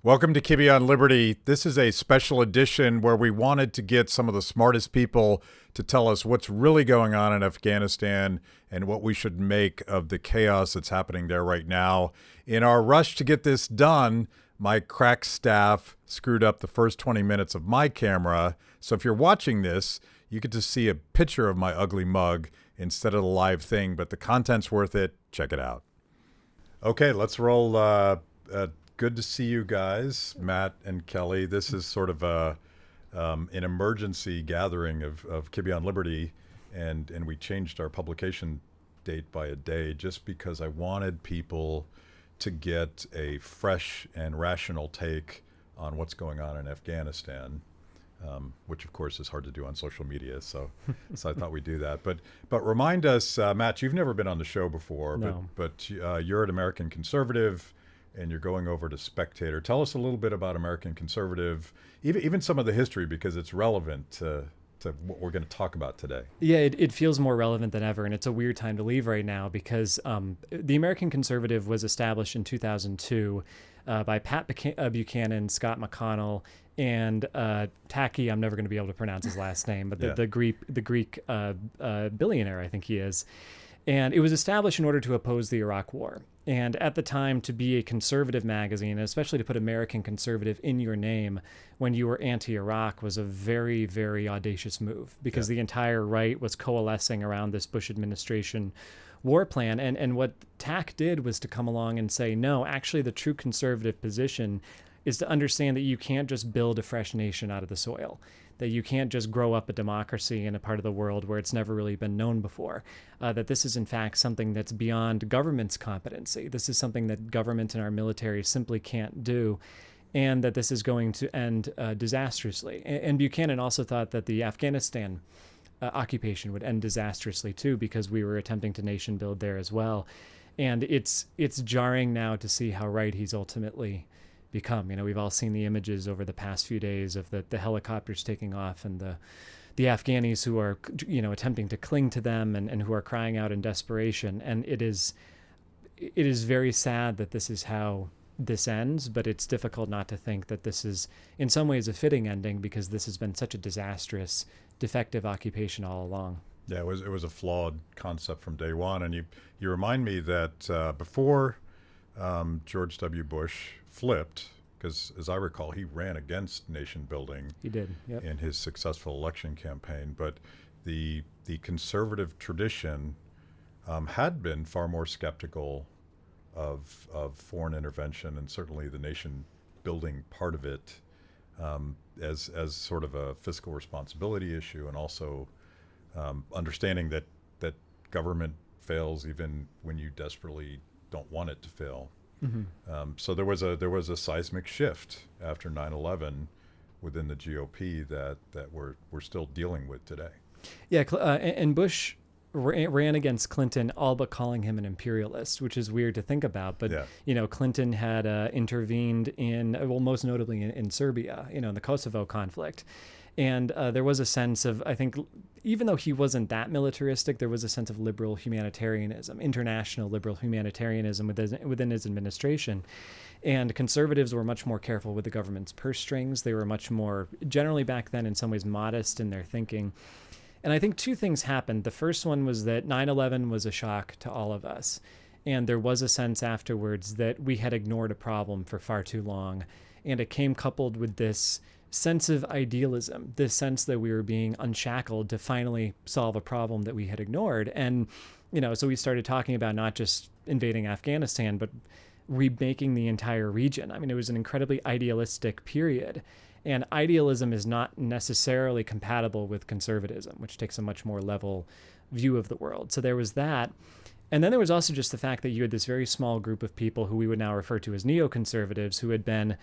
Welcome to Kibbe on Liberty. This is a special edition where we wanted to get some of the smartest people to tell us what's really going on in Afghanistan and what we should make of the chaos that's happening there right now. In our rush to get this done, my crack staff screwed up the first 20 minutes of my camera. So if you're watching this, you get to see a picture of my ugly mug instead of the live thing, but the content's worth it. Check it out. Okay, let's roll. Good to see you guys, Matt and Kelley. This is sort of an emergency gathering of Kibbe on Liberty, and we changed our publication date by a day just because I wanted people to get a fresh and rational take on what's going on in Afghanistan, which of course is hard to do on social media. So I thought we'd do that. But remind us, Matt, you've never been on the show before, No. but you're an American conservative. And you're going over to Spectator. Tell us a little bit about American Conservative, even some of the history, because it's relevant to what we're going to talk about today. Yeah, it feels more relevant than ever, and it's a weird time to leave right now because the American Conservative was established in 2002 by Pat Buchanan, Scott McConnell, and Taki. I'm never going to be able to pronounce his last name, but the Greek billionaire, I think he is. And it was established in order to oppose the Iraq War. And at the time, to be a conservative magazine, and especially to put American Conservative in your name when you were anti-Iraq, was a very, very audacious move because the entire right was coalescing around this Bush administration war plan. And what TAC did was to come along and say, no, actually the true conservative position is to understand that you can't just build a fresh nation out of the soil, that you can't just grow up a democracy in a part of the world where it's never really been known before, that this is in fact something that's beyond government's competency. This is something that government and our military simply can't do, and that this is going to end disastrously. And Buchanan also thought that the Afghanistan occupation would end disastrously too, because we were attempting to nation build there as well. And it's jarring now to see how right he's ultimately become. You know, we've all seen the images over the past few days of the helicopters taking off and the Afghanis who are, attempting to cling to them and who are crying out in desperation. And it is very sad that this is how this ends, but it's difficult not to think that this is in some ways a fitting ending because this has been such a disastrous, defective occupation all along. Yeah, it was a flawed concept from day one. And you remind me that before George W. Bush flipped, because as I recall, he ran against nation building. He did, yep. In his successful election campaign. But the conservative tradition had been far more skeptical of foreign intervention and certainly the nation building part of it as sort of a fiscal responsibility issue, and also understanding that government fails even when you desperately don't want it to fail. Mm-hmm. So there was a seismic shift after 9/11 within the GOP that we're still dealing with today. Yeah, and Bush ran against Clinton, all but calling him an imperialist, which is weird to think about. But Clinton had intervened in, most notably in Serbia, in the Kosovo conflict. And there was a sense of, I think, even though he wasn't that militaristic, there was a sense of liberal humanitarianism, international liberal humanitarianism within his administration. And conservatives were much more careful with the government's purse strings. They were much more, generally back then, in some ways, modest in their thinking. And I think two things happened. The first one was that 9/11 was a shock to all of us. And there was a sense afterwards that we had ignored a problem for far too long. And it came coupled with this sense of idealism, this sense that we were being unshackled to finally solve a problem that we had ignored. And, so we started talking about not just invading Afghanistan, but remaking the entire region. I mean, it was an incredibly idealistic period. And idealism is not necessarily compatible with conservatism, which takes a much more level view of the world. So there was that. And then there was also just the fact that you had this very small group of people who we would now refer to as neoconservatives who had been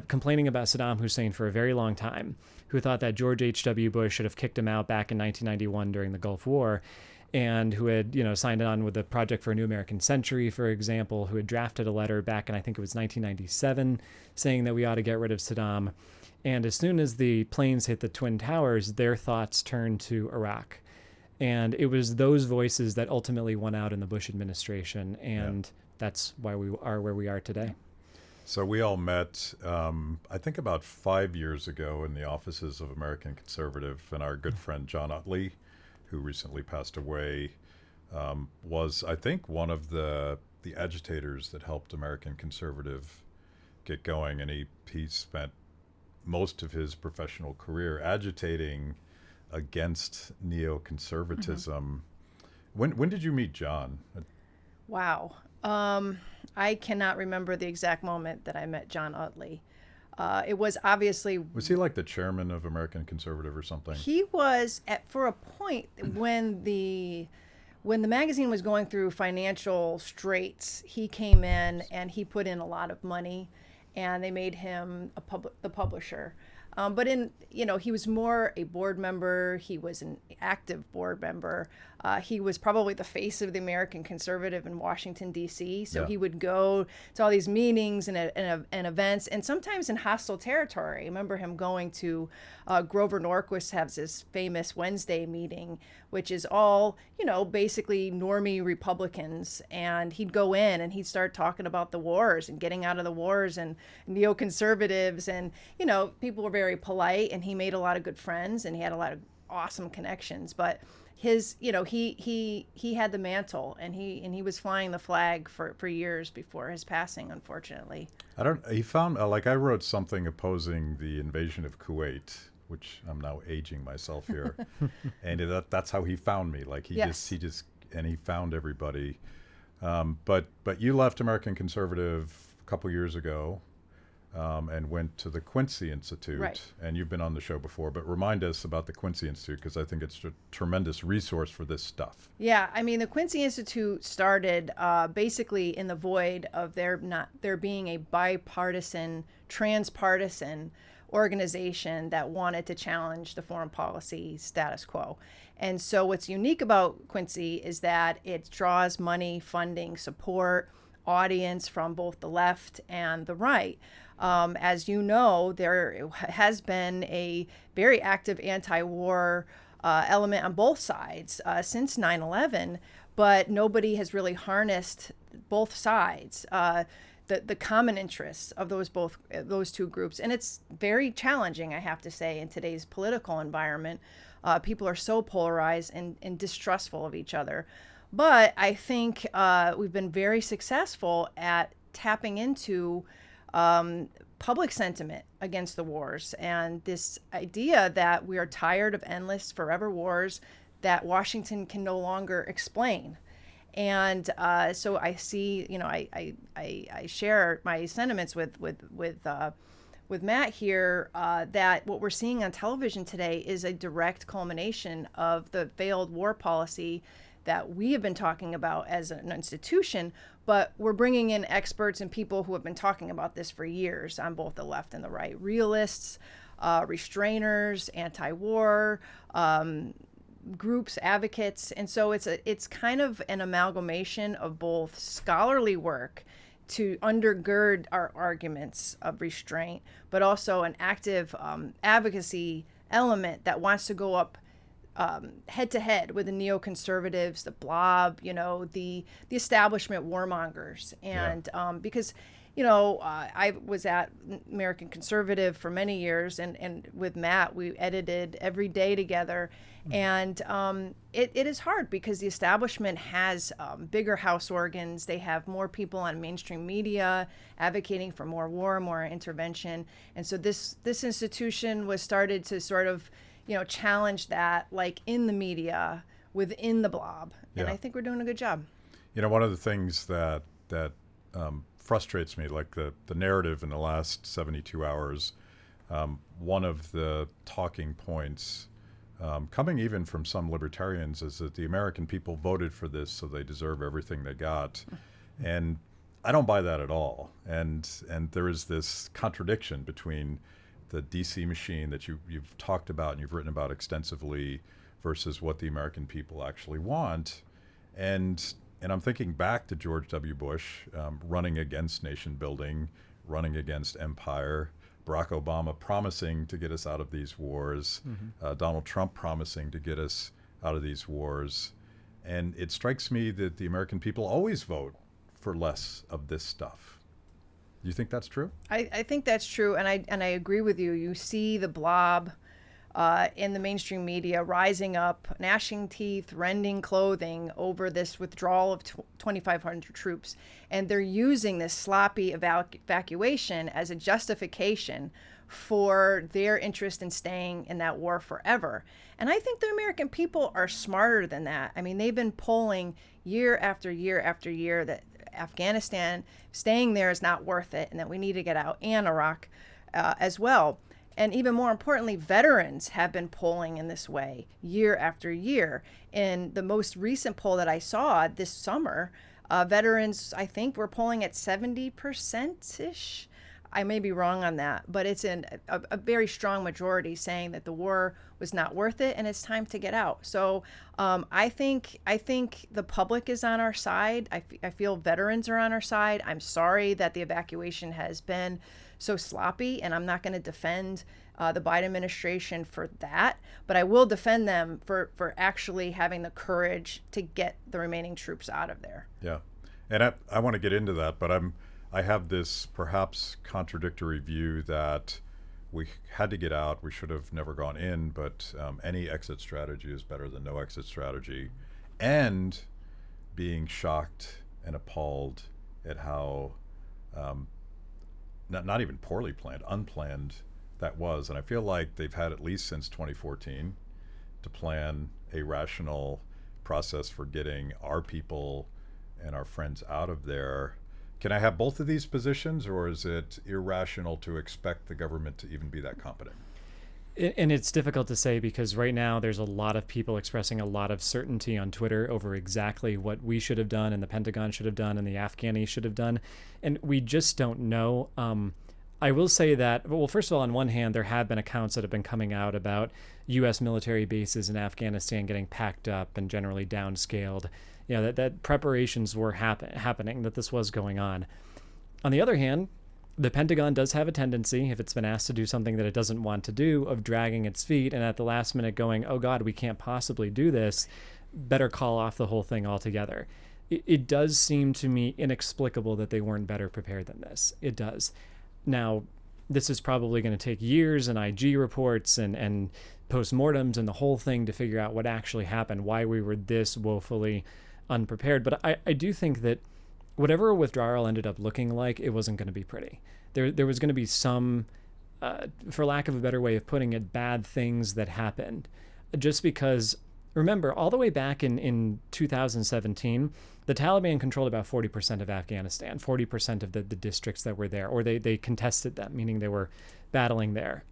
complaining about Saddam Hussein for a very long time, who thought that George H.W. Bush should have kicked him out back in 1991 during the Gulf War, and who had, signed on with the Project for a New American Century, for example, who had drafted a letter back in, I think it was 1997, saying that we ought to get rid of Saddam. And as soon as the planes hit the Twin Towers, their thoughts turned to Iraq. And it was those voices that ultimately won out in the Bush administration, and that's why we are where we are today. So we all met, I think, about 5 years ago in the offices of American Conservative, and our good friend John Utley, who recently passed away, was, I think, one of the agitators that helped American Conservative get going, and he spent most of his professional career agitating against neoconservatism. When did you meet John? Wow. I cannot remember the exact moment that I met John Utley. It was obviously... Was he like the chairman of American Conservative or something? He was, for a point, when the magazine was going through financial straits, he came in and he put in a lot of money, and they made him the publisher. But he was more a board member. He was an active board member. He was probably the face of the American Conservative in Washington, D.C. So he would go to all these meetings and events, and sometimes in hostile territory. I remember him going to Grover Norquist has this famous Wednesday meeting, which is all, basically normie Republicans. And he'd go in and he'd start talking about the wars and getting out of the wars and neoconservatives. And, people were very polite, and he made a lot of good friends, and he had a lot of awesome connections. But his, he had the mantle, and he was flying the flag for years before his passing, unfortunately. He found, I wrote something opposing the invasion of Kuwait, which I'm now aging myself here. And that's how he found me. He found everybody. But you left American Conservative a couple years ago. And went to the Quincy Institute. Right. And you've been on the show before, but remind us about the Quincy Institute, because I think it's a tremendous resource for this stuff. Yeah, the Quincy Institute started basically in the void of there being a bipartisan, transpartisan organization that wanted to challenge the foreign policy status quo. And so what's unique about Quincy is that it draws money, funding, support, audience from both the left and the right. As you know, there has been a very active anti-war element on both sides since 9/11, but nobody has really harnessed both sides, the common interests of those two groups. And it's very challenging, I have to say, in today's political environment. People are so polarized and distrustful of each other. But I think we've been very successful at tapping into public sentiment against the wars, and this idea that we are tired of endless, forever wars that Washington can no longer explain. And so I see, I share my sentiments with Matt here, that what we're seeing on television today is a direct culmination of the failed war policy that we have been talking about as an institution, but we're bringing in experts and people who have been talking about this for years on both the left and the right. Realists, restrainers, anti-war, groups, advocates. And so it's kind of an amalgamation of both scholarly work to undergird our arguments of restraint, but also an active advocacy element that wants to go up head to head with the neoconservatives, the blob, the establishment warmongers. And because, I was at American Conservative for many years, and with Matt, we edited every day together. And it is hard because the establishment has bigger house organs. They have more people on mainstream media advocating for more war, more intervention. And so this institution was started to sort of challenge that, like in the media, within the blob. And I think we're doing a good job. One of the things that frustrates me, like the narrative in the last 72 hours, one of the talking points coming even from some libertarians is that the American people voted for this, so they deserve everything they got. And I don't buy that at all. And there is this contradiction between the DC machine that you've talked about and you've written about extensively versus what the American people actually want. And I'm thinking back to George W. Bush running against nation building, running against empire, Barack Obama promising to get us out of these wars, Donald Trump promising to get us out of these wars. And it strikes me that the American people always vote for less of this stuff. You think that's true? I think that's true, and I agree with you. You see the blob in the mainstream media rising up, gnashing teeth, rending clothing over this withdrawal of 2,500 troops, and they're using this sloppy evacuation as a justification for their interest in staying in that war forever. And I think the American people are smarter than that. I mean, they've been polling year after year after year that Afghanistan, staying there is not worth it, and that we need to get out, and Iraq as well. And even more importantly, veterans have been polling in this way year after year. In the most recent poll that I saw this summer, veterans, I think, were polling at 70%-ish. I may be wrong on that, but it's a very strong majority saying that the war was not worth it and it's time to get out. So I think the public is on our side. I feel veterans are on our side. I'm sorry that the evacuation has been so sloppy, and I'm not going to defend the Biden administration for that, but I will defend them for actually having the courage to get the remaining troops out of there. Yeah, and I want to get into that, but I have this perhaps contradictory view that we had to get out. We should have never gone in, but any exit strategy is better than no exit strategy. And being shocked and appalled at how not even poorly planned, unplanned that was. And I feel like they've had at least since 2014 to plan a rational process for getting our people and our friends out of there. Can I have both of these positions, or is it irrational to expect the government to even be that competent? And it's difficult to say, because right now there's a lot of people expressing a lot of certainty on Twitter over exactly what we should have done and the Pentagon should have done and the Afghanis should have done. And we just don't know. I will say that, well, first of all, on one hand, there have been accounts that have been coming out about U.S. military bases in Afghanistan getting packed up and generally downscaled. You know, that preparations were happening, that this was going on. On the other hand, the Pentagon does have a tendency, if it's been asked to do something that it doesn't want to do, of dragging its feet and at the last minute going, oh God, we can't possibly do this, better call off the whole thing altogether. It does seem to me inexplicable that they weren't better prepared than this. It does. Now, this is probably going to take years and IG reports and postmortems and the whole thing to figure out what actually happened, why we were this woefully unprepared. But I do think that whatever a withdrawal ended up looking like, it wasn't going to be pretty. There was going to be some, for lack of a better way of putting it, bad things that happened. Just because, remember, all the way back in 2017, the Taliban controlled about 40% of Afghanistan, 40% of the districts that were there, or they contested them, meaning they were battling there.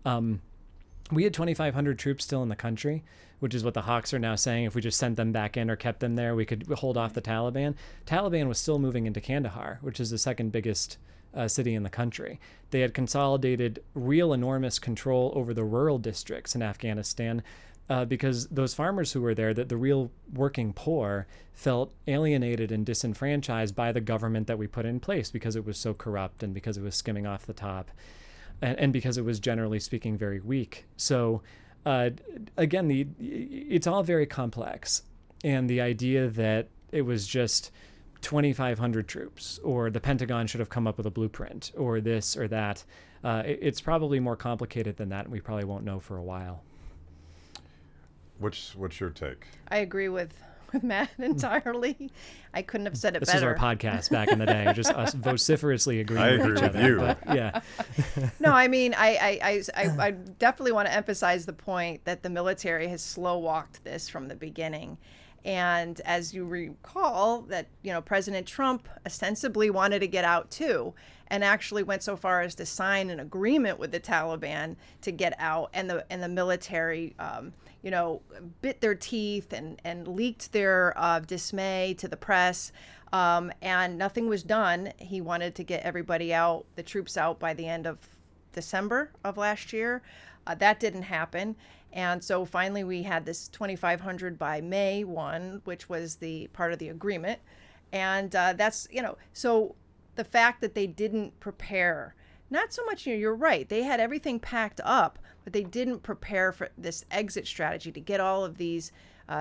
We had 2,500 troops still in the country, which is what the Hawks are now saying. If we just sent them back in or kept them there, we could hold off the Taliban. Taliban was still moving into Kandahar, which is the second biggest city in the country. They had consolidated real enormous control over the rural districts in Afghanistan because those farmers who were there, the real working poor, felt alienated and disenfranchised by the government that we put in place because it was so corrupt and because it was skimming off the top. And because it was generally speaking very weak. So again, it's all very complex. And the idea that it was just 2,500 troops, or the Pentagon should have come up with a blueprint, or this or that, it's probably more complicated than that, and we probably won't know for a while. What's your take? I agree with Matt entirely. I couldn't have said it this better. This was our podcast back in the day, just us vociferously agreeing with each other. I agree with you. But, yeah. No, I mean, I definitely want to emphasize the point that the military has slow walked this from the beginning. And as you recall, that, you know, President Trump ostensibly wanted to get out too, and actually went so far as to sign an agreement with the Taliban to get out, and the military you know, bit their teeth and leaked their dismay to the press, and nothing was done. He wanted to get everybody out, the troops out, by the end of December of last year. That didn't happen. And so finally we had this 2,500 by May 1, which was the part of the agreement. And that's, you know, so the fact that they didn't prepare, not so much, you know, you're right, they had everything packed up, but they didn't prepare for this exit strategy to get all of these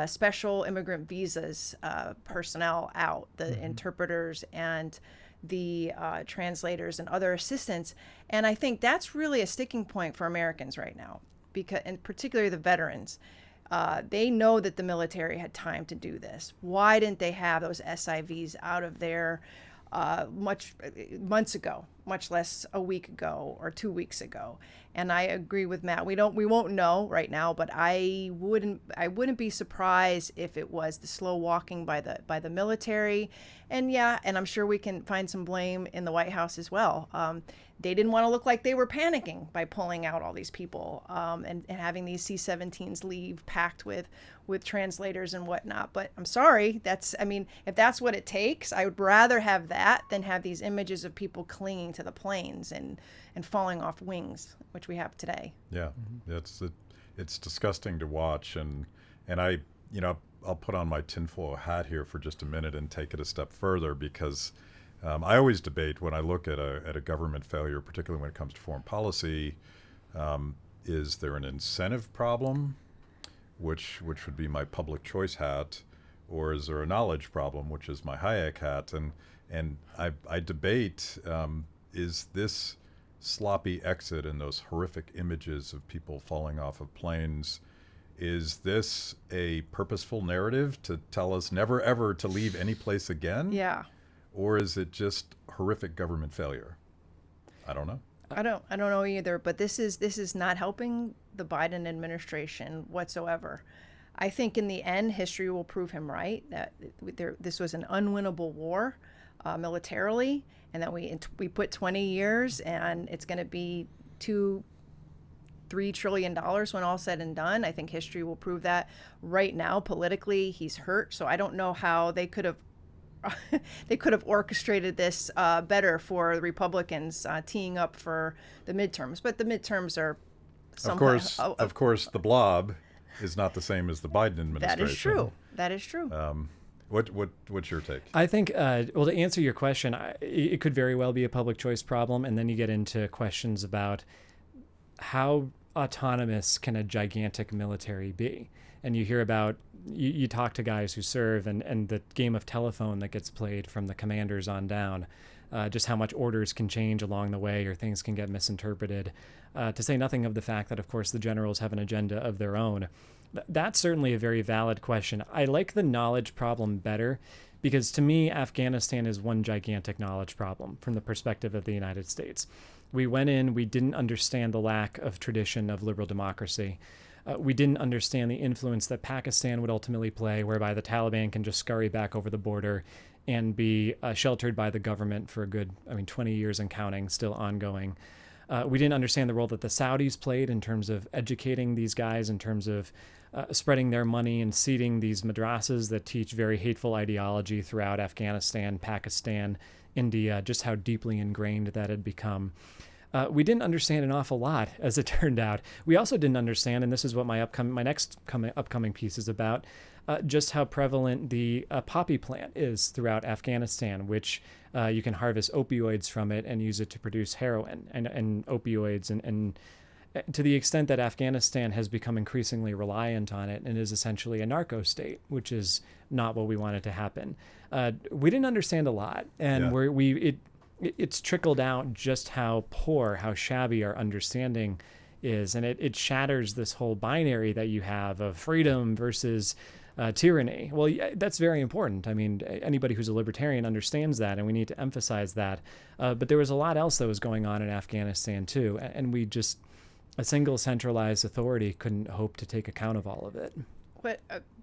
special immigrant visas personnel out, the interpreters and the translators and other assistants. And I think that's really a sticking point for Americans right now, because, and particularly the veterans. They know that the military had time to do this. Why didn't they have those SIVs out of there months ago, much less a week ago or 2 weeks ago? And I agree with Matt. We won't know right now, but I wouldn't be surprised if it was the slow walking by the military. And yeah, and I'm sure we can find some blame in the White House as well. They didn't want to look like they were panicking by pulling out all these people and having these C-17s leave packed with translators and whatnot. But I'm sorry, if that's what it takes, I would rather have that than have these images of people clinging to the planes and falling off wings, which we have today. Yeah, it's disgusting to watch, and I, I'll put on my tinfoil hat here for just a minute and take it a step further, because I always debate when I look at a government failure, particularly when it comes to foreign policy, is there an incentive problem, which would be my public choice hat, or is there a knowledge problem, which is my Hayek hat? And I debate, is this sloppy exit and those horrific images of people falling off of planes, is this a purposeful narrative to tell us never ever to leave any place again? Yeah. Or is it just horrific government failure? I don't know. I don't know either, but this is not helping the Biden administration whatsoever. I think in the end, history will prove him right, that this was an unwinnable war militarily, and that we put 20 years, and it's going to be $2-3 trillion when all said and done. I think history will prove that. Right now, politically, he's hurt, so I don't know how they could have orchestrated this better for the Republicans teeing up for the midterms. But the midterms are of course, the blob is not the same as the Biden administration. That is true. What's your take? I think, well, to answer your question, it could very well be a public choice problem, and then you get into questions about how autonomous can a gigantic military be? And you hear about, you talk to guys who serve, and the game of telephone that gets played from the commanders on down, just how much orders can change along the way, or things can get misinterpreted, to say nothing of the fact that, of course, the generals have an agenda of their own. That's certainly a very valid question. I like the knowledge problem better, because to me, Afghanistan is one gigantic knowledge problem from the perspective of the United States. We went in, we didn't understand the lack of tradition of liberal democracy. We didn't understand the influence that Pakistan would ultimately play, whereby the Taliban can just scurry back over the border and be sheltered by the government for a good, 20 years and counting, still ongoing. We didn't understand the role that the Saudis played in terms of educating these guys, in terms of spreading their money and seeding these madrasas that teach very hateful ideology throughout Afghanistan, Pakistan, India, just how deeply ingrained that had become. We didn't understand an awful lot, as it turned out. We also didn't understand, and this is what my next upcoming piece is about, just how prevalent the poppy plant is throughout Afghanistan, which you can harvest opioids from it and use it to produce heroin and opioids, and to the extent that Afghanistan has become increasingly reliant on it and is essentially a narco-state, which is not what we wanted to happen. We didn't understand a lot, and it's trickled out just how poor, how shabby our understanding is, and it shatters this whole binary that you have of freedom versus tyranny. Well, that's very important. Anybody who's a libertarian understands that, and we need to emphasize that. But there was a lot else that was going on in Afghanistan too, and a single centralized authority couldn't hope to take account of all of it. But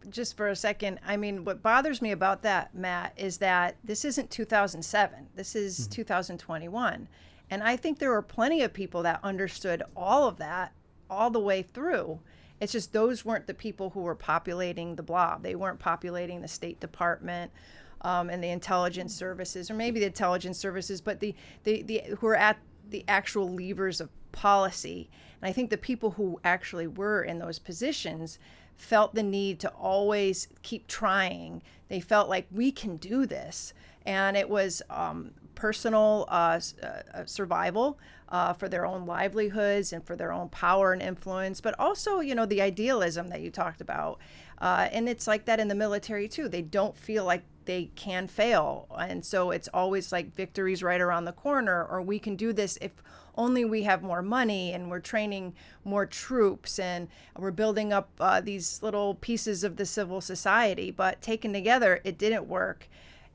just for a second, what bothers me about that, Matt, is that this isn't 2007. This is 2021. And I think there were plenty of people that understood all of that all the way through. It's just those weren't the people who were populating the blob. They weren't populating the State Department and the intelligence services, or maybe the intelligence services, but the who are at the actual levers of policy. And I think the people who actually were in those positions felt the need to always keep trying. They felt like, we can do this. And it was personal survival for their own livelihoods and for their own power and influence, but also, the idealism that you talked about. And it's like that in the military too. They don't feel like they can fail. And so it's always like victory's right around the corner, or we can do this if only we have more money and we're training more troops and we're building up these little pieces of the civil society. But taken together, it didn't work.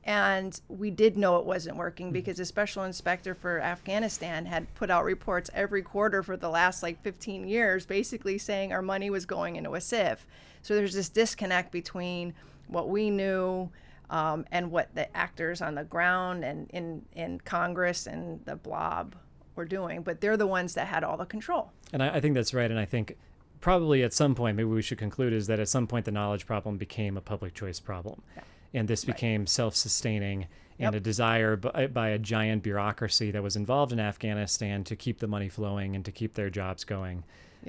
And we did know it wasn't working because the special inspector for Afghanistan had put out reports every quarter for the last like 15 years, basically saying our money was going into a sieve. So there's this disconnect between what we knew and what the actors on the ground and in Congress and the blob were doing. But they're the ones that had all the control. And I think that's right. And I think probably at some point, maybe we should conclude, is that at some point the knowledge problem became a public choice problem. Yeah. And this became self-sustaining and a desire by a giant bureaucracy that was involved in Afghanistan to keep the money flowing and to keep their jobs going.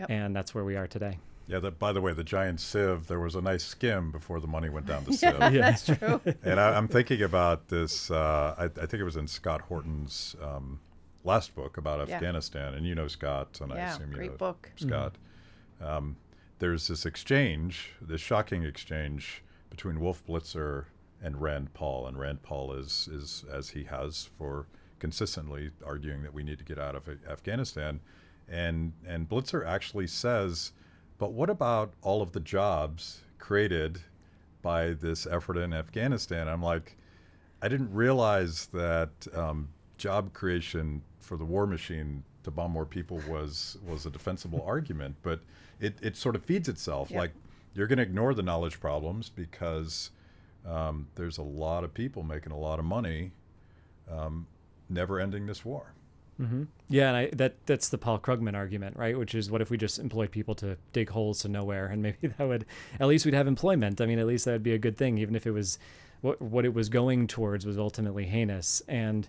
And that's where we are today. Yeah, by the way, the giant sieve, there was a nice skim before the money went down the sieve. That's true. And I'm thinking about this, I think it was in Scott Horton's last book about Afghanistan. And you know Scott, and I assume you know book. Scott. There's this exchange, this shocking exchange between Wolf Blitzer and Rand Paul. And Rand Paul is as he has for consistently arguing that we need to get out of Afghanistan. And Blitzer actually says, but what about all of the jobs created by this effort in Afghanistan? I'm like, I didn't realize that job creation for the war machine to bomb more people was a defensible argument, but it sort of feeds itself. Like, you're going to ignore the knowledge problems because there's a lot of people making a lot of money never ending this war. Mm-hmm. Yeah, and that's the Paul Krugman argument, right? Which is, what if we just employed people to dig holes to nowhere, and maybe that would, at least we'd have employment. I mean, at least that would be a good thing, even if it was what it was going towards was ultimately heinous. And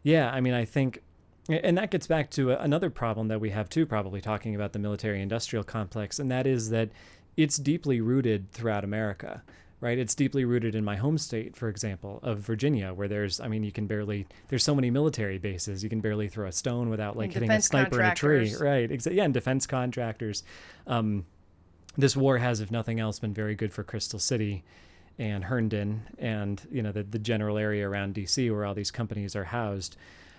yeah, I mean, I think, and that gets back to another problem that we have too, probably talking about the military-industrial complex, and that is that it's deeply rooted throughout America. Right, it's deeply rooted in my home state, for example, of Virginia, where there's so many military bases, you can barely throw a stone without like hitting a sniper in a tree. Right, yeah, and defense contractors. This war has, if nothing else, been very good for Crystal City and Herndon and the general area around DC where all these companies are housed.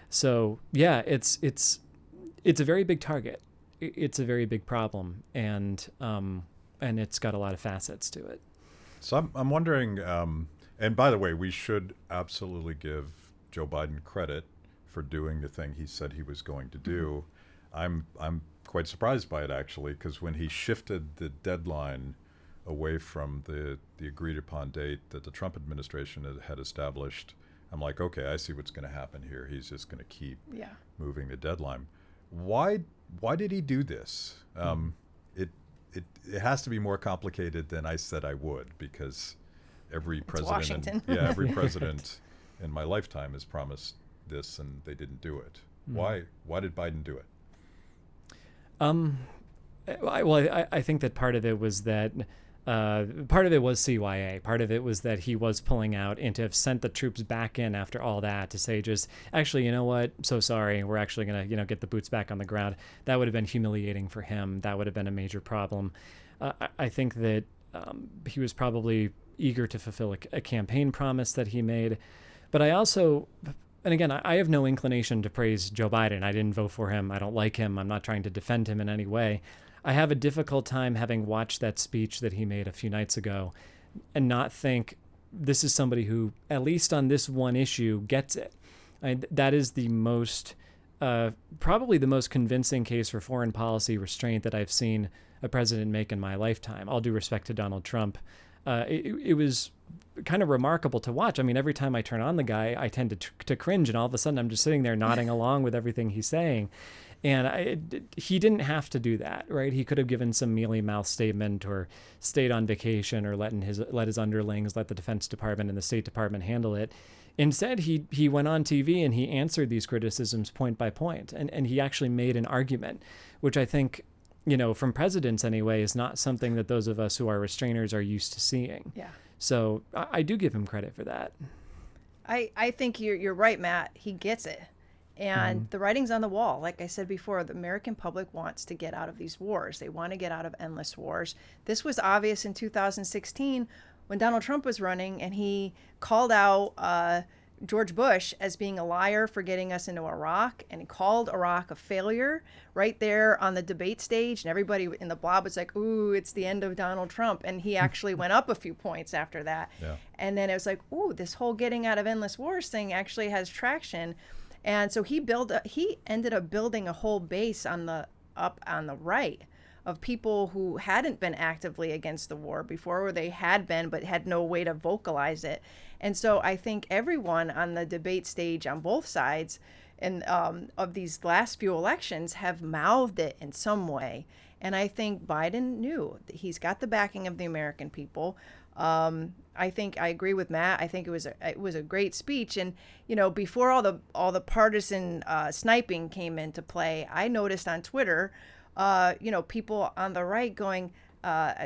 So yeah, it's a very big target. It's a very big problem, and it's got a lot of facets to it. So I'm wondering, and by the way, we should absolutely give Joe Biden credit for doing the thing he said he was going to do. I'm quite surprised by it, actually, because when he shifted the deadline away from the agreed upon date that the Trump administration had established, I'm like, okay, I see what's going to happen here. He's just going to keep moving the deadline. Why did he do this? It has to be more complicated than I said I would, because every president in my lifetime has promised this and they didn't do it. Why did Biden do it? I think that part of it was CYA. Part of it was that he was pulling out, and to have sent the troops back in after all that to say, just actually, you know what? So sorry, we're actually going to, get the boots back on the ground. That would have been humiliating for him. That would have been a major problem. I think that he was probably eager to fulfill a campaign promise that he made. But I also, and again, I have no inclination to praise Joe Biden. I didn't vote for him. I don't like him. I'm not trying to defend him in any way. I have a difficult time having watched that speech that he made a few nights ago and not think this is somebody who, at least on this one issue, gets it. That is the most, probably the most convincing case for foreign policy restraint that I've seen a president make in my lifetime. All due respect to Donald Trump. It was kind of remarkable to watch. I mean, every time I turn on the guy, I tend to cringe, and all of a sudden I'm just sitting there nodding along with everything he's saying. And he didn't have to do that, right? He could have given some mealy-mouthed statement or stayed on vacation or let his underlings, let the Defense Department and the State Department handle it. Instead, he went on TV and he answered these criticisms point by point. And he actually made an argument, which I think, from presidents anyway, is not something that those of us who are restrainers are used to seeing. Yeah. So I do give him credit for that. I think you're right, Matt. He gets it. And the writing's on the wall. Like I said before, the American public wants to get out of these wars. They want to get out of endless wars. This was obvious in 2016 when Donald Trump was running, and he called out George Bush as being a liar for getting us into Iraq, and he called Iraq a failure right there on the debate stage, and everybody in the blob was like, ooh, it's the end of Donald Trump. And he actually went up a few points after that. Yeah. And then it was like, ooh, this whole getting out of endless wars thing actually has traction. And so he ended up building a whole base on the right of people who hadn't been actively against the war before, or they had been but had no way to vocalize it. And so I think everyone on the debate stage on both sides and of these last few elections have mouthed it in some way. And I think Biden knew that he's got the backing of the American people. I think I agree with Matt. I think it was a great speech. And, you know, before all the partisan sniping came into play, I noticed on Twitter, you know, people on the right going,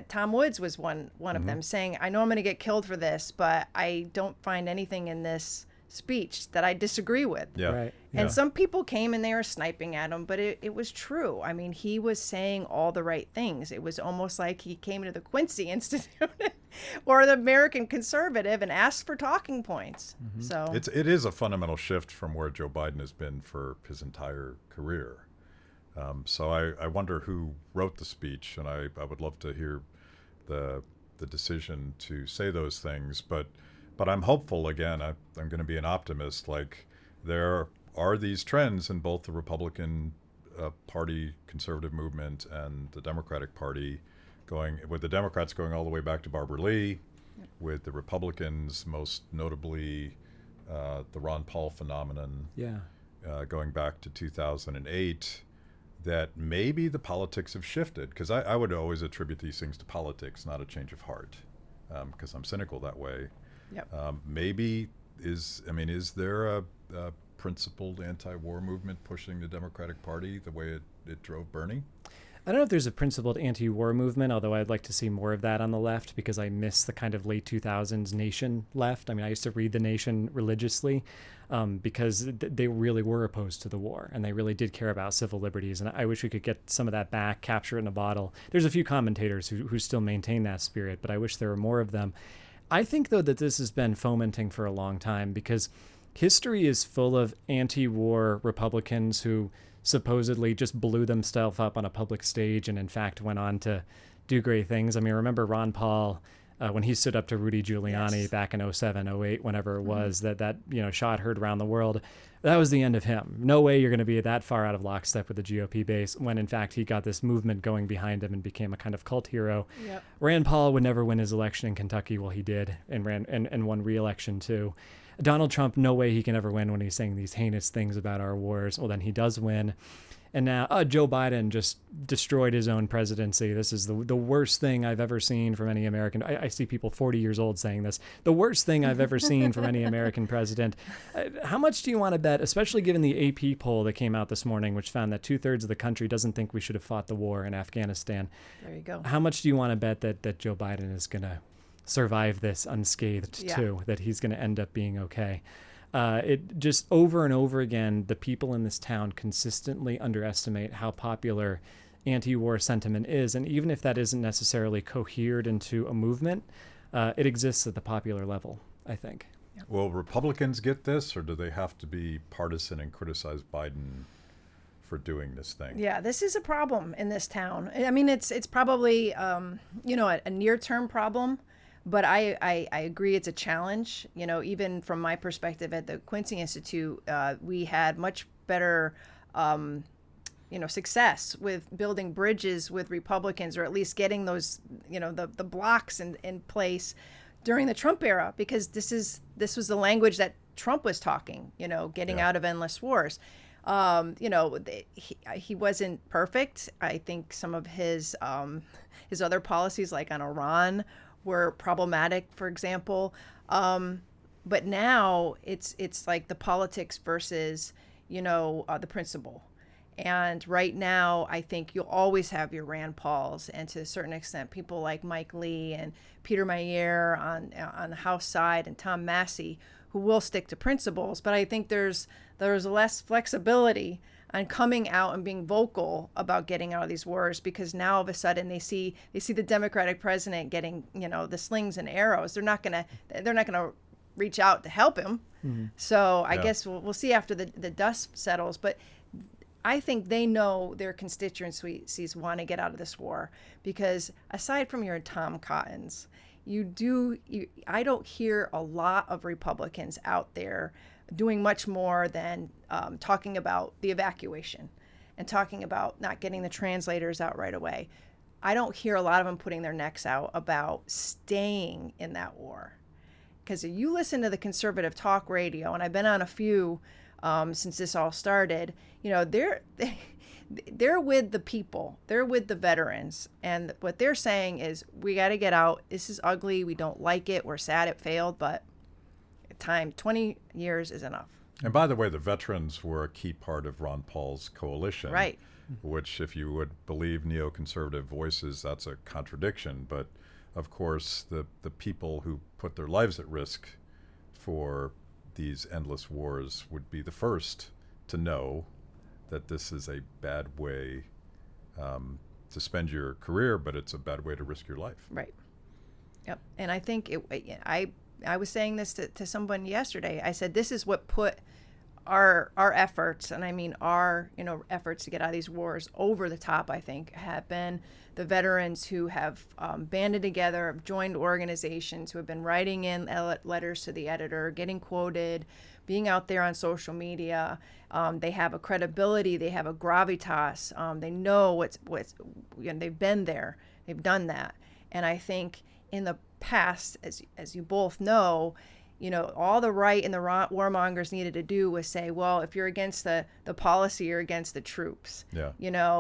Tom Woods was one of them saying, I know I'm going to get killed for this, but I don't find anything in this speech that I disagree with. Yeah. Right. And some people came and they were sniping at him, but it was true. I mean, he was saying all the right things. It was almost like he came to the Quincy Institute or the American Conservative and asked for talking points. So it is a fundamental shift from where Joe Biden has been for his entire career. So I wonder who wrote the speech, and I would love to hear the decision to say those things. But I'm hopeful. Again, I'm going to be an optimist. Like, there are these trends in both the Republican Party conservative movement and the Democratic Party, going with the Democrats going all the way back to Barbara Lee, with the Republicans most notably the Ron Paul phenomenon, going back to 2008. That maybe the politics have shifted, because I would always attribute these things to politics, not a change of heart, because I'm cynical that way. Yep. Maybe is there a principled anti-war movement pushing the Democratic Party the way it drove Bernie? I don't know if there's a principled anti-war movement, although I'd like to see more of that on the left, because I miss the kind of late 2000s Nation left. I mean, I used to read The Nation religiously because they really were opposed to the war, and they really did care about civil liberties. And I wish we could get some of that back, capture it in a bottle. There's a few commentators who still maintain that spirit, but I wish there were more of them. I think, though, that this has been fomenting for a long time, because history is full of anti-war Republicans who supposedly just blew themselves up on a public stage and in fact went on to do great things. I mean, remember Ron Paul when he stood up to Rudy Giuliani back in 07, 08, whenever it was, that shot heard around the world. That was the end of him. No way you're going to be that far out of lockstep with the GOP base, when in fact he got this movement going behind him and became a kind of cult hero. Yep. Rand Paul would never win his election in Kentucky. Well, he did, and won re-election too. Donald Trump, no way he can ever win when he's saying these heinous things about our wars. Well, then he does win. And now Joe Biden just destroyed his own presidency. This is the worst thing I've ever seen from any American. I see people 40 years old saying this. The worst thing I've ever seen from any American president. How much do you want to bet, especially given the AP poll that came out this morning, which found that 2/3 of the country doesn't think we should have fought the war in Afghanistan? There you go. How much do you want to bet that Joe Biden is going to survive this unscathed too, that he's going to end up being okay? It just over and over again, the people in this town consistently underestimate how popular anti-war sentiment is. And even if that isn't necessarily cohered into a movement, it exists at the popular level, I think. Will Republicans get this, or do they have to be partisan and criticize Biden for doing this thing? Yeah, this is a problem in this town. I mean, it's probably, a near-term problem. But I agree it's a challenge. You know, even from my perspective at the Quincy Institute, we had much better, success with building bridges with Republicans, or at least getting those, the blocks in place during the Trump era, because this was the language that Trump was talking, getting out of endless wars. He wasn't perfect. I think some of his other policies, like on Iran, were problematic, for example. But now it's like the politics versus, the principle. And right now, I think you'll always have your Rand Pauls, and to a certain extent, people like Mike Lee and Peter Mayer on the House side, and Tom Massey, who will stick to principles. But I think there's less flexibility on coming out and being vocal about getting out of these wars, because now all of a sudden they see the Democratic president getting, the slings and arrows. They're not gonna reach out to help him. Mm-hmm. So I guess we'll see after the dust settles. But I think they know their constituencies want to get out of this war, because aside from your Tom Cottons, I don't hear a lot of Republicans out there doing much more than talking about the evacuation and talking about not getting the translators out right away. I don't hear a lot of them putting their necks out about staying in that war. Because if you listen to the conservative talk radio, and I've been on a few since this all started, they're with the people. They're with the veterans. And what they're saying is, we got to get out. This is ugly. We don't like it. We're sad it failed, but 20 years is enough. And by the way, the veterans were a key part of Ron Paul's coalition. Right. Which, if you would believe neoconservative voices, that's a contradiction. But of course, the people who put their lives at risk for these endless wars would be the first to know that this is a bad way to spend your career, but it's a bad way to risk your life. Right. Yep. And I think I was saying this to someone yesterday. I said, this is what put our efforts, and I mean our efforts to get out of these wars over the top, I think, have been the veterans who have banded together, have joined organizations, who have been writing in letters to the editor, getting quoted, being out there on social media. They have a credibility, they have a gravitas, they know what's they've been there, they've done that. And I think in the past, as you both know, all the right and the warmongers needed to do was say, well, if you're against the policy, you're against the troops. Yeah.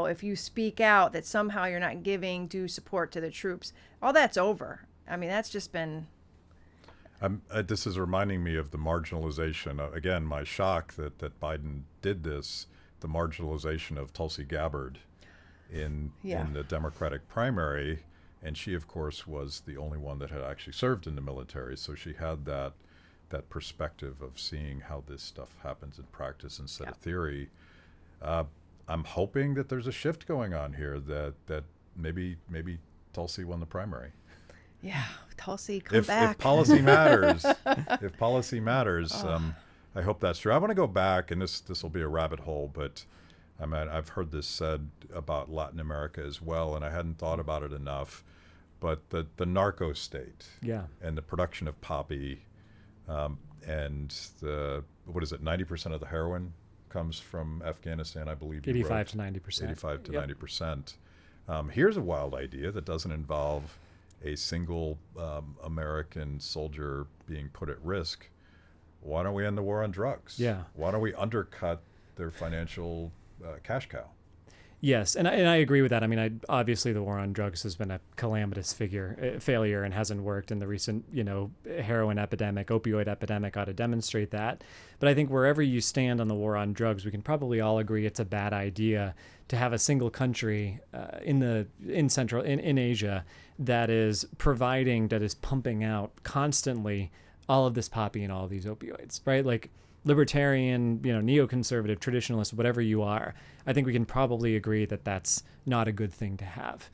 If you speak out that somehow you're not giving due support to the troops, all that's over. I mean, that's just been... this is reminding me of the marginalization. Again, my shock that Biden did this, the marginalization of Tulsi Gabbard in the Democratic primary. And she, of course, was the only one that had actually served in the military. So she had that perspective of seeing how this stuff happens in practice instead of theory. I'm hoping that there's a shift going on here, that maybe Tulsi won the primary. Yeah, Tulsi, come back. If policy matters, I hope that's true. I want to go back, and this will be a rabbit hole, but I've heard this said about Latin America as well, and I hadn't thought about it enough. But the narco-state, and the production of poppy, and 90% of the heroin comes from Afghanistan, I believe. 85 to 90%. 85 to 90%. Here's a wild idea that doesn't involve a single American soldier being put at risk. Why don't we end the war on drugs? Yeah. Why don't we undercut their financial cash cow? Yes, and I agree with that. I mean, obviously the war on drugs has been a calamitous failure and hasn't worked. And the recent, heroin epidemic, opioid epidemic ought to demonstrate that. But I think wherever you stand on the war on drugs, we can probably all agree it's a bad idea to have a single country in Asia that is pumping out constantly all of this poppy and all of these opioids, right? Like, libertarian, neoconservative, traditionalist, whatever you are, I think we can probably agree that that's not a good thing to have.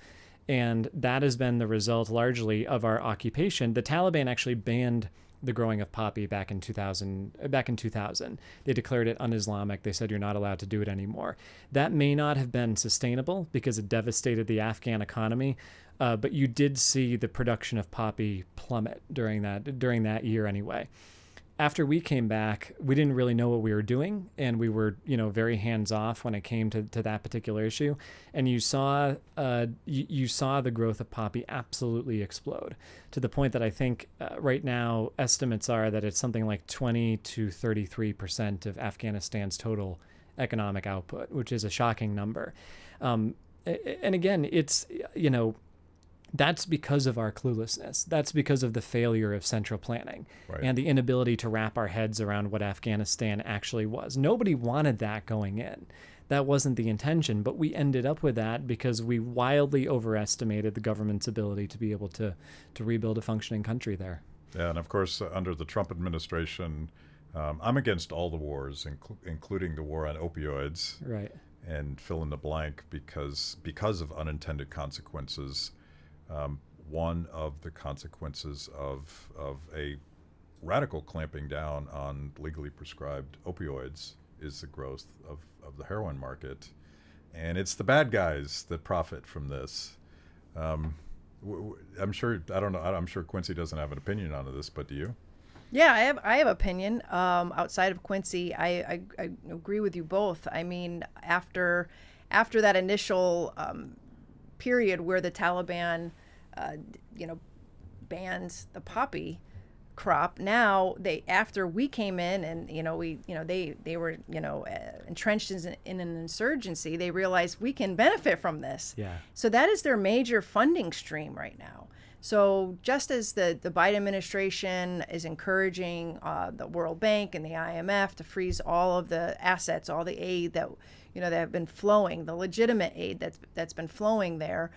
And that has been the result largely of our occupation. The Taliban actually banned the growing of poppy back in 2000. They declared it un-Islamic. They said you're not allowed to do it anymore. That may not have been sustainable because it devastated the Afghan economy, but you did see the production of poppy plummet during that year anyway. After we came back, we didn't really know what we were doing, and we were, very hands-off when it came to that particular issue. And you saw the growth of poppy absolutely explode, to the point that I think right now estatements are that it's something like 20 to 33% of Afghanistan's total economic output, which is a shocking number. And again, it's, that's because of our cluelessness. That's because of the failure of central planning and the inability to wrap our heads around what Afghanistan actually was. Nobody wanted that going in. That wasn't the intention, but we ended up with that because we wildly overestimated the government's ability to be able to rebuild a functioning country there. Yeah, and of course, under the Trump administration, I'm against all the wars, including the war on opioids. Right. And fill in the blank because of unintended consequences. One of the consequences of a radical clamping down on legally prescribed opioids is the growth of the heroin market, and it's the bad guys that profit from this. I'm sure Quincy doesn't have an opinion on this, but do you? Yeah, I have opinion. Outside of Quincy, I agree with you both. I mean, after that initial period where the Taliban, banned the poppy crop, now after we came in and they were entrenched in an insurgency, they realized we can benefit from this. Yeah. So that is their major funding stream right now. So just as the Biden administration is encouraging the World Bank and the IMF to freeze all of the assets, all the aid that that have been flowing, the legitimate aid that's been flowing there,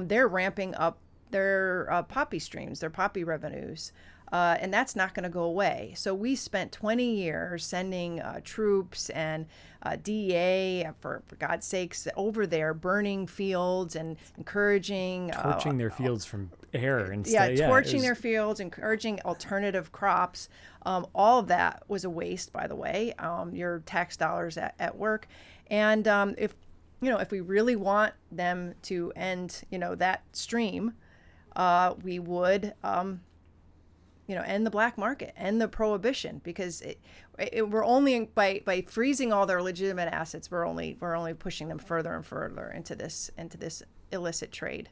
they're ramping up their poppy streams, their poppy revenues. And that's not going to go away. So we spent 20 years sending troops and DEA, for God's sakes, over there, burning fields and encouraging... Torching their fields from air and stuff. Yeah, torching their fields, encouraging alternative crops. All of that was a waste, by the way, your tax dollars at work. And if we really want them to end, that stream, we would... end the black market, end the prohibition, because we're only by freezing all their legitimate assets, we're only pushing them further and further into this illicit trade,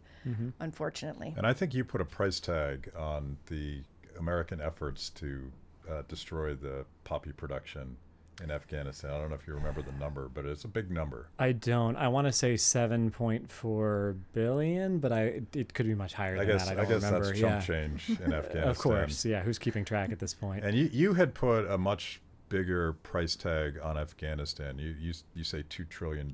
unfortunately. And I think you put a price tag on the American efforts to destroy the poppy production in Afghanistan. I don't know if you remember the number, but it's a big number. I don't. I want to say 7.4 billion, but it could be much higher than that. I guess remember. That's chump change in Afghanistan. Of course, yeah. Who's keeping track at this point? And you had put a much bigger price tag on Afghanistan. You say $2 trillion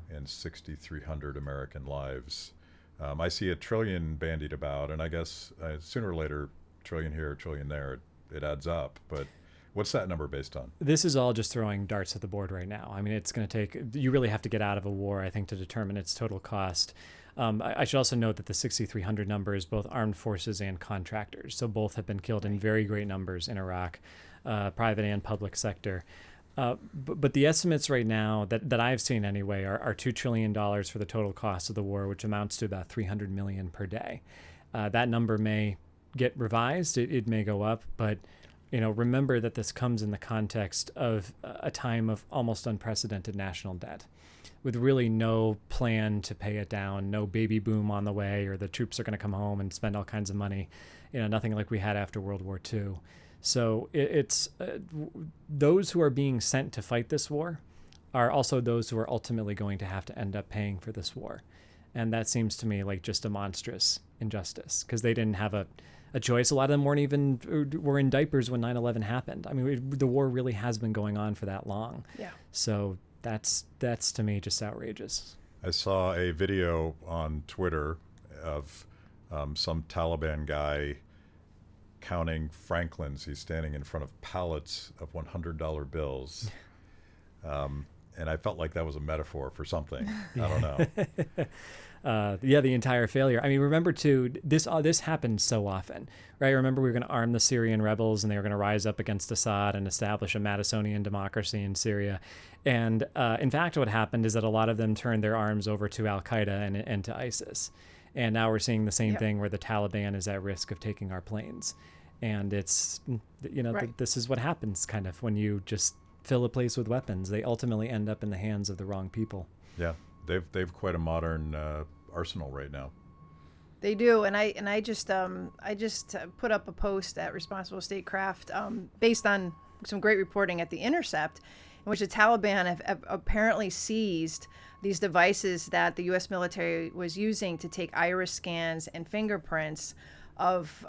and 6,300 American lives. I see $1 trillion bandied about, and I guess sooner or later, trillion here, trillion there, it adds up. But what's that number based on? This is all just throwing darts at the board right now. I mean, it's going to take, you really have to get out of a war, I think, to determine its total cost. I should also note that the 6,300 number is both armed forces and contractors. So both have been killed in very great numbers in Iraq, private and public sector. But the estimates right now that I've seen anyway are $2 trillion for the total cost of the war, which amounts to about 300 million per day. That number may get revised. It may go up, but remember that this comes in the context of a time of almost unprecedented national debt, with really no plan to pay it down, no baby boom on the way, or the troops are going to come home and spend all kinds of money, nothing like we had after World War II. So it's those who are being sent to fight this war are also those who are ultimately going to have to end up paying for this war. And that seems to me like just a monstrous injustice, because they didn't have a choice. A lot of them were in diapers when 9/11 happened. I mean, the war really has been going on for that long. Yeah. So that's to me just outrageous. I saw a video on Twitter of some Taliban guy counting Franklins. He's standing in front of pallets of $100 bills. And I felt like that was a metaphor for something. I don't know. The entire failure. I mean, remember too, this happens so often, right? Remember, we were going to arm the Syrian rebels, and they were going to rise up against Assad and establish a Madisonian democracy in Syria. And in fact, what happened is that a lot of them turned their arms over to Al Qaeda and to ISIS. And now we're seeing the same thing where the Taliban is at risk of taking our planes. And it's, right. This is what happens kind of when you just fill a place with weapons. They ultimately end up in the hands of the wrong people. Yeah. They've quite a modern arsenal right now. They do, and I just put up a post at Responsible Statecraft based on some great reporting at The Intercept, in which the Taliban have apparently seized these devices that the U.S. military was using to take iris scans and fingerprints of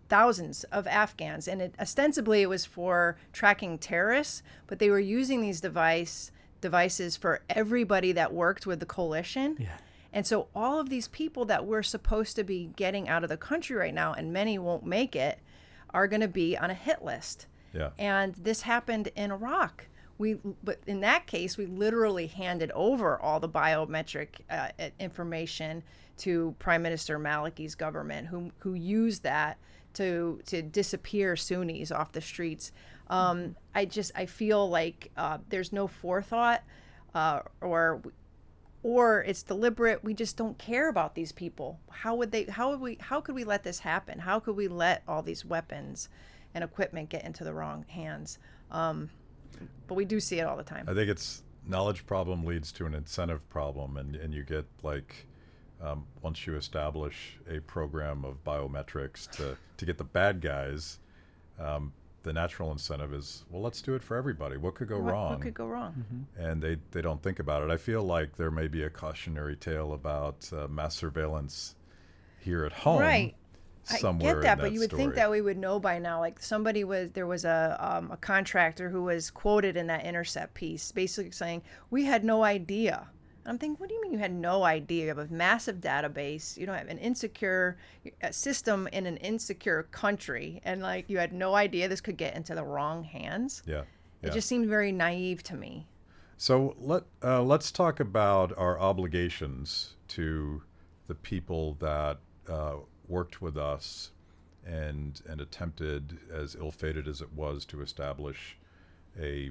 thousands of Afghans, and ostensibly it was for tracking terrorists, but they were using these devices for everybody that worked with the coalition. Yeah. And so all of these people that we're supposed to be getting out of the country right now, and many won't make it, are going to be on a hit list. Yeah. And this happened in Iraq. But in that case, we literally handed over all the biometric information to Prime Minister Maliki's government, who used that to disappear Sunnis off the streets. I feel like there's no forethought, or it's deliberate. We just don't care about these people. How could we let this happen? How could we let all these weapons and equipment get into the wrong hands? But we do see it all the time. I think it's knowledge problem leads to an incentive problem, and you get once you establish a program of biometrics to get the bad guys, the natural incentive is, well, let's do it for everybody. What could go wrong? What could go wrong? Mm-hmm. And they don't think about it. I feel like there may be a cautionary tale about mass surveillance here at home. Right. Somewhere I get that, in but you would think that we would know by now. Like there was a contractor who was quoted in that Intercept piece, basically saying, we had no idea. And I'm thinking, what do you mean you had no idea? You have a massive database. You don't have an insecure system in an insecure country, and you had no idea this could get into the wrong hands. Yeah. It just seemed very naive to me. So let's talk about our obligations to the people that worked with us and attempted, as ill-fated as it was, to establish a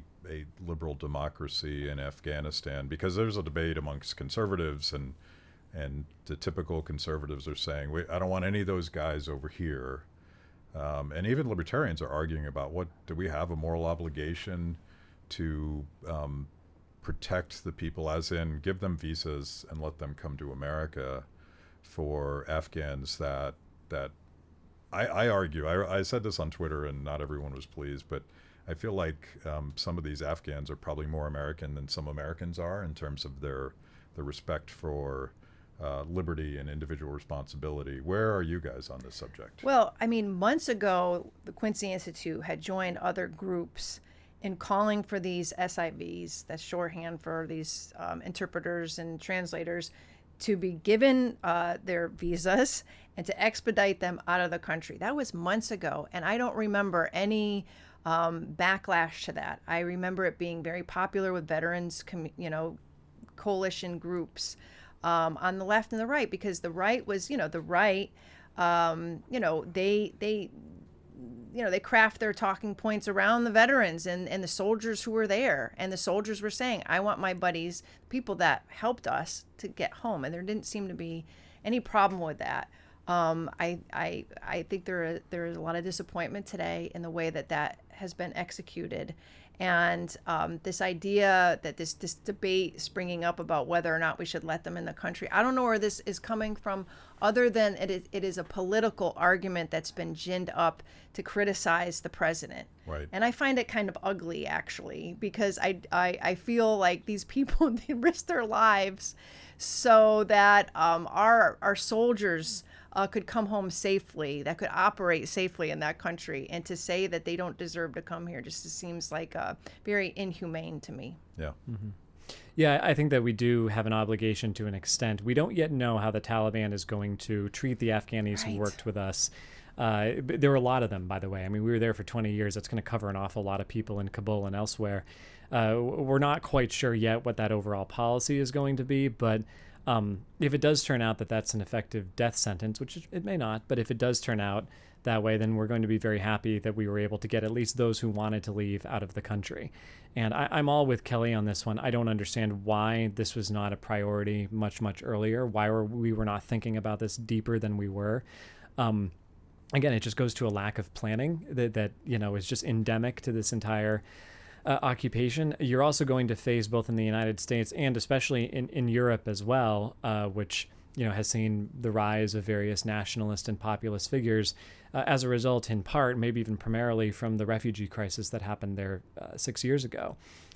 liberal democracy in Afghanistan, because there's a debate amongst conservatives, and the typical conservatives are saying, I don't want any of those guys over here. And even libertarians are arguing about, do we have a moral obligation to protect the people, as in give them visas and let them come to America for Afghans that I argue, I said this on Twitter and not everyone was pleased, but I feel like some of these Afghans are probably more American than some Americans are in terms of their respect for liberty and individual responsibility. Where are you guys on this subject? Well, I mean, months ago, the Quincy Institute had joined other groups in calling for these SIVs, that's shorthand for these interpreters and translators, to be given their visas and to expedite them out of the country. That was months ago, and I don't remember any backlash to that. I remember it being very popular with veterans, coalition groups on the left and the right, because the right was, the right, they craft their talking points around the veterans and the soldiers who were there. And the soldiers were saying, I want my buddies, people that helped us, to get home. And there didn't seem to be any problem with that. I think there is a lot of disappointment today in the way that has been executed. And this idea that this debate springing up about whether or not we should let them in the country, I don't know where this is coming from, other than it is a political argument that's been ginned up to criticize the president. Right. And I find it kind of ugly, actually, because I feel like these people, they risk their lives so that our soldiers could come home safely, that could operate safely in that country. And to say that they don't deserve to come here just seems like very inhumane to me. Yeah. Mm-hmm. Yeah, I think that we do have an obligation to an extent. We don't yet know how the Taliban is going to treat the Afghanis who worked with us. There were a lot of them, by the way. I mean, we were there for 20 years. That's going to cover an awful lot of people in Kabul and elsewhere. We're not quite sure yet what that overall policy is going to be, but if it does turn out that that's an effective death sentence, which it may not, but if it does turn out that way, then we're going to be very happy that we were able to get at least those who wanted to leave out of the country. And I'm all with Kelley on this one. I don't understand why this was not a priority much, much earlier, why we were not thinking about this deeper than we were. Again, it just goes to a lack of planning that is just endemic to this entire occupation. You're also going to face, both in the United States and especially in Europe as well, which has seen the rise of various nationalist and populist figures as a result, in part, maybe even primarily, from the refugee crisis that happened there 6 years ago.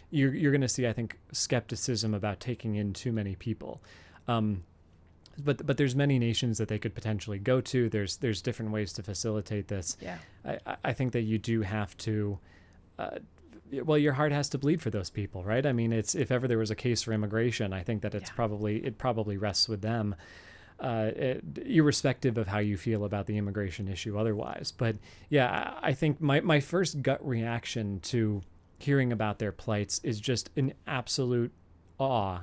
You're going to see, I think, skepticism about taking in too many people. But there's many nations that they could potentially go to. There's different ways to facilitate this. Yeah. I think that you do have to. Your heart has to bleed for those people, right? I mean, if ever there was a case for immigration, I think that it probably rests with them. irrespective of how you feel about the immigration issue otherwise. But yeah, I think my first gut reaction to hearing about their plights is just an absolute awe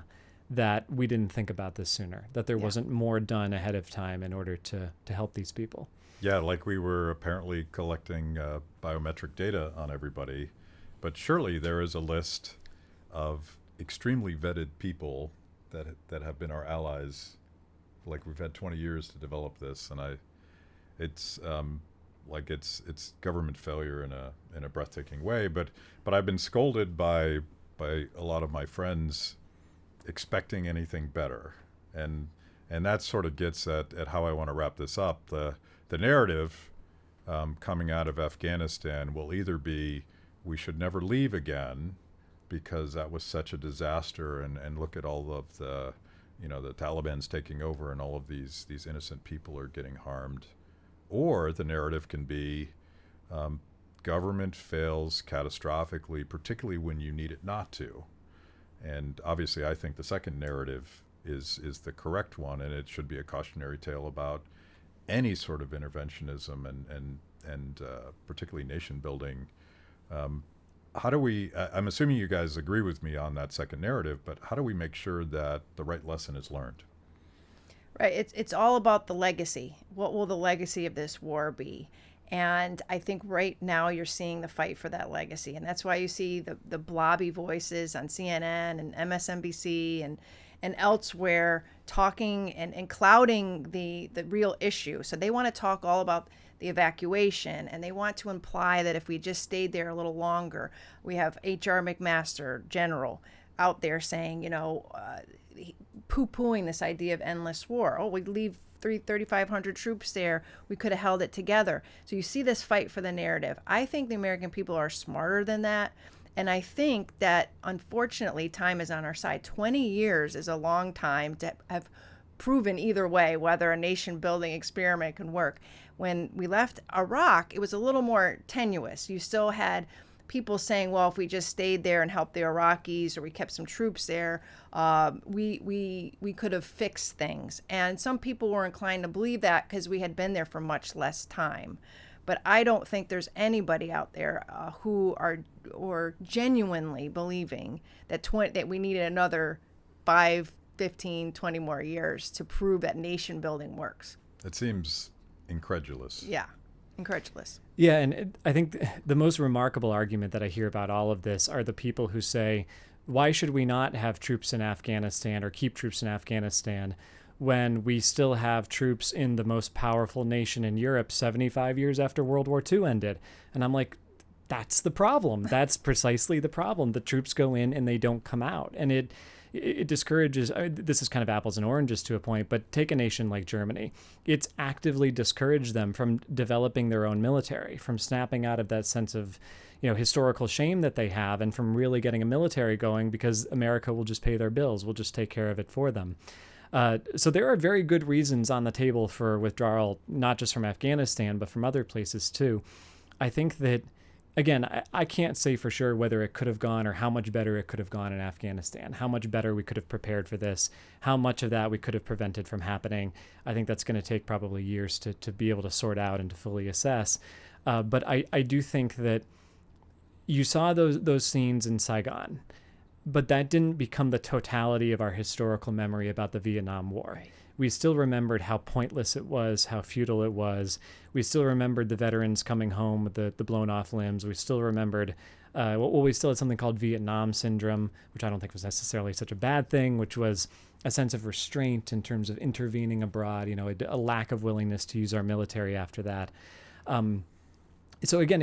that we didn't think about this sooner, that there wasn't more done ahead of time in order to help these people. Yeah, like we were apparently collecting biometric data on everybody, but surely there is a list of extremely vetted people that have been our allies. Like we've had 20 years to develop this, and it's government failure in a breathtaking way. But I've been scolded by a lot of my friends expecting anything better, and that sort of gets at how I want to wrap this up. The narrative coming out of Afghanistan will either be we should never leave again because that was such a disaster, and look at all of the Taliban's taking over and all of these innocent people are getting harmed. Or the narrative can be government fails catastrophically, particularly when you need it not to. And obviously I think the second narrative is the correct one, and it should be a cautionary tale about any sort of interventionism and particularly nation building. How do we, I'm assuming you guys agree with me on that second narrative, but how do we make sure that the right lesson is learned? Right. It's all about the legacy. What will the legacy of this war be? And I think right now you're seeing the fight for that legacy. And that's why you see the blobby voices on CNN and MSNBC and elsewhere talking and clouding the real issue. So they want to talk all about the evacuation, and they want to imply that if we just stayed there a little longer. We have H.R. McMaster, general, out there saying, poo-pooing this idea of endless war. Oh, we'd leave 3,500 troops there. We could have held it together. So you see this fight for the narrative. I think the American people are smarter than that. And I think that, unfortunately, time is on our side. 20 years is a long time to have proven either way whether a nation-building experiment can work. When we left Iraq, it was a little more tenuous. You still had people saying, well, if we just stayed there and helped the Iraqis, or we kept some troops there, we could have fixed things. And some people were inclined to believe that because we had been there for much less time. But I don't think there's anybody out there who are genuinely believing that we needed another 5, 15, 20 more years to prove that nation building works. It seems incredulous. Yeah, incredulous. Yeah, and I think the most remarkable argument that I hear about all of this are the people who say, why should we not have troops in Afghanistan or keep troops in Afghanistan when we still have troops in the most powerful nation in Europe 75 years after World War II ended? And I'm like, that's the problem. That's precisely the problem. The troops go in and they don't come out. And it discourages, this is kind of apples and oranges to a point, but take a nation like Germany. It's actively discouraged them from developing their own military, from snapping out of that sense of, historical shame that they have, and from really getting a military going because America will just pay their bills. We'll just take care of it for them. So there are very good reasons on the table for withdrawal, not just from Afghanistan, but from other places too. I think that, again, I can't say for sure whether it could have gone or how much better it could have gone in Afghanistan, how much better we could have prepared for this, how much of that we could have prevented from happening. I think that's going to take probably years to be able to sort out and to fully assess. But I do think that you saw those scenes in Saigon, but that didn't become the totality of our historical memory about the Vietnam War. Right. We still remembered how pointless it was, how futile it was. We still remembered the veterans coming home with the blown off limbs. We still remembered, we still had something called Vietnam syndrome, which I don't think was necessarily such a bad thing, which was a sense of restraint in terms of intervening abroad, a lack of willingness to use our military after that. So again,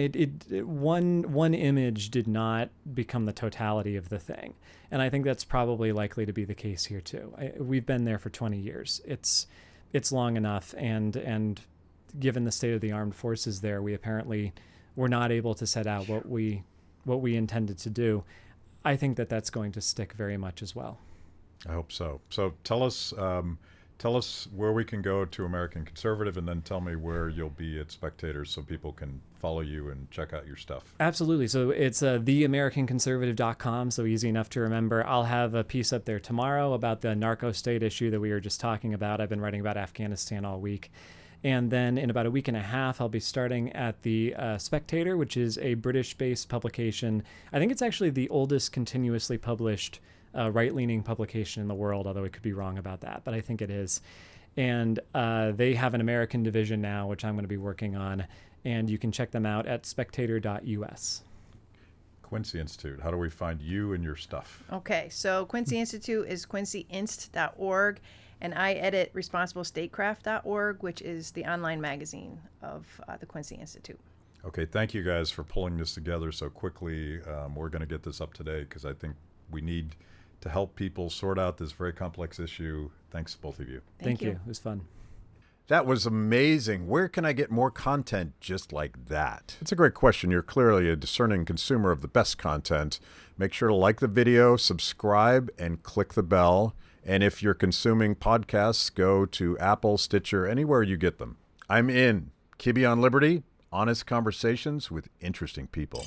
one image did not become the totality of the thing. And I think that's probably likely to be the case here too. We've been there for 20 years. It's long enough. And given the state of the armed forces there, we apparently were not able to set out what we intended to do. I think that's going to stick very much as well. I hope so. So tell us Tell us where we can go to American Conservative, and then tell me where you'll be at Spectators so people can follow you and check out your stuff. Absolutely. So it's theamericanconservative.com, so easy enough to remember. I'll have a piece up there tomorrow about the narco-state issue that we were just talking about. I've been writing about Afghanistan all week. And then in about a week and a half, I'll be starting at the Spectator, which is a British-based publication. I think it's actually the oldest continuously published right-leaning publication in the world, although I could be wrong about that, but I think it is. And they have an American division now, which I'm going to be working on, and you can check them out at spectator.us. Quincy Institute, how do we find you and your stuff? Okay, so Quincy Institute is quincyinst.org, and I edit responsiblestatecraft.org, which is the online magazine of the Quincy Institute. Okay, thank you guys for pulling this together so quickly. We're going to get this up today because I think we need to help people sort out this very complex issue. Thanks to both of you. Thank you. It was fun. That was amazing. Where can I get more content just like that? It's a great question. You're clearly a discerning consumer of the best content. Make sure to like the video, subscribe, and click the bell. And if you're consuming podcasts, go to Apple, Stitcher, anywhere you get them. I'm in. Kibbe on Liberty, honest conversations with interesting people.